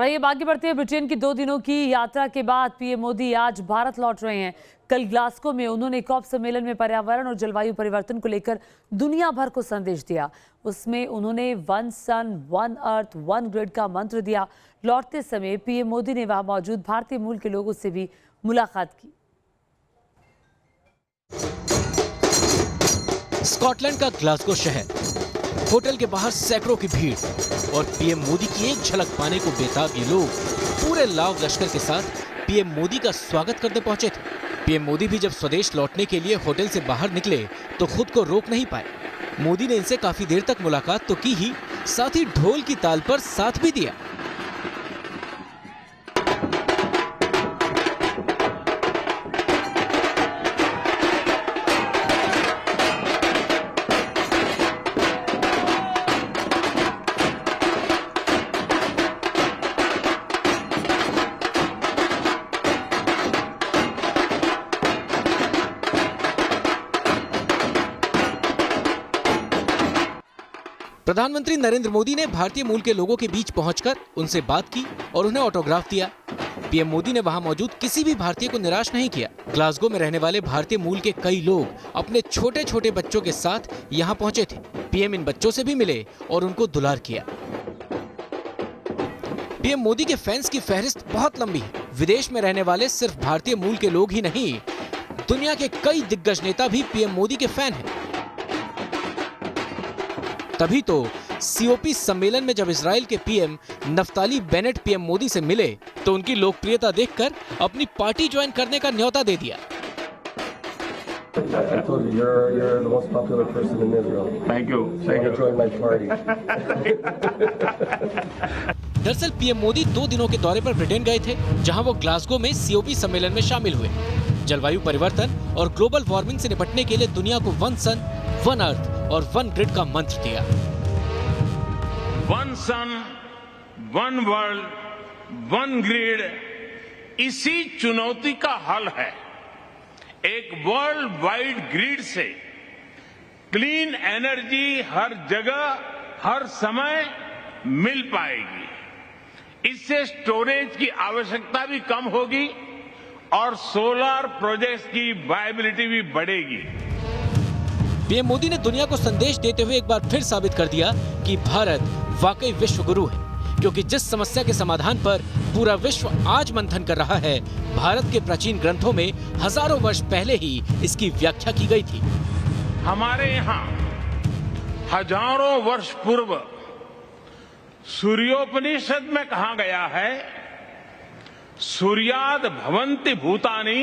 और आइए आगे बढ़ते हैं। ब्रिटेन की 2 दिनों की यात्रा के बाद पीएम मोदी आज भारत लौट रहे हैं। कल ग्लासगो में उन्होंने कॉप सम्मेलन में पर्यावरण और जलवायु परिवर्तन को लेकर दुनिया भर को संदेश दिया। उसमें उन्होंने one sun one earth one grid का मंत्र दिया। लौटते समय पीएम मोदी ने वहां मौजूद भारतीय मूल के लोगों से भी मुलाकात की। स्कॉटलैंड का ग्लासगो शहर, होटल के बाहर सैकड़ों की भीड़ और पीएम मोदी की एक झलक पाने को बेताब ये लोग पूरे लाव लश्कर के साथ पीएम मोदी का स्वागत करने पहुंचे थे। पीएम मोदी भी जब स्वदेश लौटने के लिए होटल से बाहर निकले तो खुद को रोक नहीं पाए। मोदी ने इनसे काफी देर तक मुलाकात तो की ही, साथ ही ढोल की ताल पर साथ भी दिया। प्रधानमंत्री नरेंद्र मोदी ने भारतीय मूल के लोगों के बीच पहुंचकर उनसे बात की और उन्हें ऑटोग्राफ दिया। पीएम मोदी ने वहां मौजूद किसी भी भारतीय को निराश नहीं किया। ग्लासगो में रहने वाले भारतीय मूल के कई लोग अपने छोटे छोटे बच्चों के साथ यहां पहुंचे थे। पीएम इन बच्चों से भी मिले और उनको दुलार किया। पीएम मोदी के फैंस की फहरिस्त बहुत लंबी है। विदेश में रहने वाले सिर्फ भारतीय मूल के लोग ही नहीं, दुनिया के कई दिग्गज नेता भी पीएम मोदी के फैन हैं। तभी तो सीओपी सम्मेलन में जब इजराइल के PM Naftali Bennett PM Modi से मिले तो उनकी लोकप्रियता देखकर अपनी पार्टी ज्वाइन करने का न्योता दे दिया। दरअसल पीएम मोदी 2 दिनों के दौरे पर ब्रिटेन गए थे, जहां वो ग्लासगो में सीओपी सम्मेलन में शामिल हुए। जलवायु परिवर्तन और ग्लोबल वार्मिंग से निपटने के लिए दुनिया को वन सन वन अर्थ और वन ग्रिड का मंत्र दिया। One sun one world one grid इसी चुनौती का हल है। एक वर्ल्ड वाइड ग्रिड से क्लीन एनर्जी हर जगह हर समय मिल पाएगी। इससे स्टोरेज की आवश्यकता भी कम होगी और सोलर प्रोजेक्ट्स की वायबिलिटी भी बढ़ेगी। पीएम मोदी ने दुनिया को संदेश देते हुए एक बार फिर साबित कर दिया कि भारत वाकई विश्व गुरु है, क्योंकि जिस समस्या के समाधान पर पूरा विश्व आज मंथन कर रहा है, भारत के प्राचीन ग्रंथों में हजारों वर्ष पहले ही इसकी व्याख्या की गई थी। हमारे यहाँ हजारों वर्ष पूर्व सूर्योपनिषद में कहा गया है, सूर्याद भवन्ति भूतानि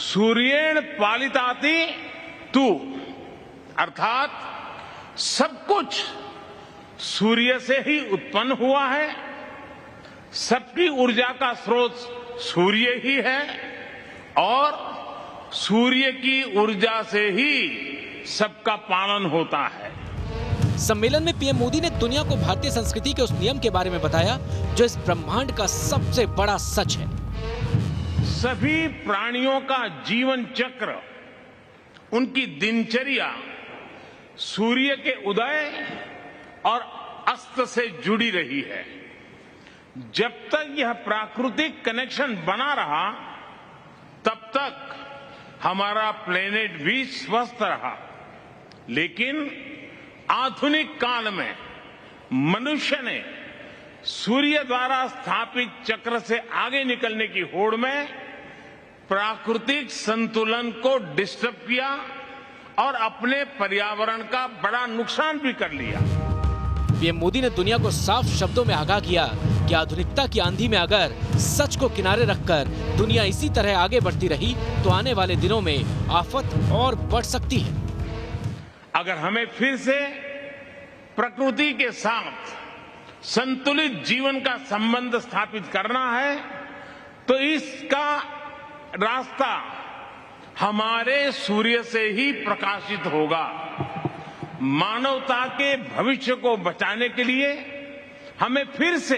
सूर्येण पालिताति तू, अर्थात सब कुछ सूर्य से ही उत्पन्न हुआ है, सबकी ऊर्जा का स्रोत सूर्य ही है और सूर्य की ऊर्जा से ही सबका पालन होता है। सम्मेलन में पीएम मोदी ने दुनिया को भारतीय संस्कृति के उस नियम के बारे में बताया जो इस ब्रह्मांड का सबसे बड़ा सच है। सभी प्राणियों का जीवन चक्र, उनकी दिनचर्या सूर्य के उदय और अस्त से जुड़ी रही है। जब तक यह प्राकृतिक कनेक्शन बना रहा, तब तक हमारा प्लेनेट भी स्वस्थ रहा। लेकिन आधुनिक काल में मनुष्य ने सूर्य द्वारा स्थापित चक्र से आगे निकलने की होड़ में प्राकृतिक संतुलन को डिस्टर्ब किया और अपने पर्यावरण का बड़ा नुकसान भी कर लिया। पीएम मोदी ने दुनिया को साफ शब्दों में आगाह किया कि आधुनिकता की आंधी में अगर सच को किनारे रखकर दुनिया इसी तरह आगे बढ़ती रही तो आने वाले दिनों में आफत और बढ़ सकती है। अगर हमें फिर से प्रकृति के साथ संतुलित जीवन का संबंध स्थापित करना है तो इसका रास्ता हमारे सूर्य से ही प्रकाशित होगा। मानवता के भविष्य को बचाने के लिए हमें फिर से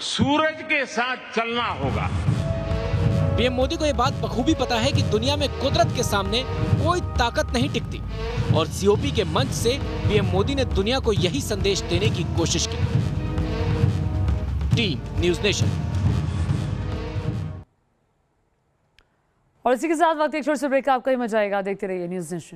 सूरज के साथ चलना होगा। पीएम मोदी को यह बात बखूबी पता है कि दुनिया में कुदरत के सामने कोई ताकत नहीं टिकती और सीओपी के मंच से पीएम मोदी ने दुनिया को यही संदेश देने की कोशिश की। Team news nation. और इसी के साथ वक्त एक छोटे से ब्रेक, आपका ही मजा आएगा। देखते रहिए न्यूज़ नेशन।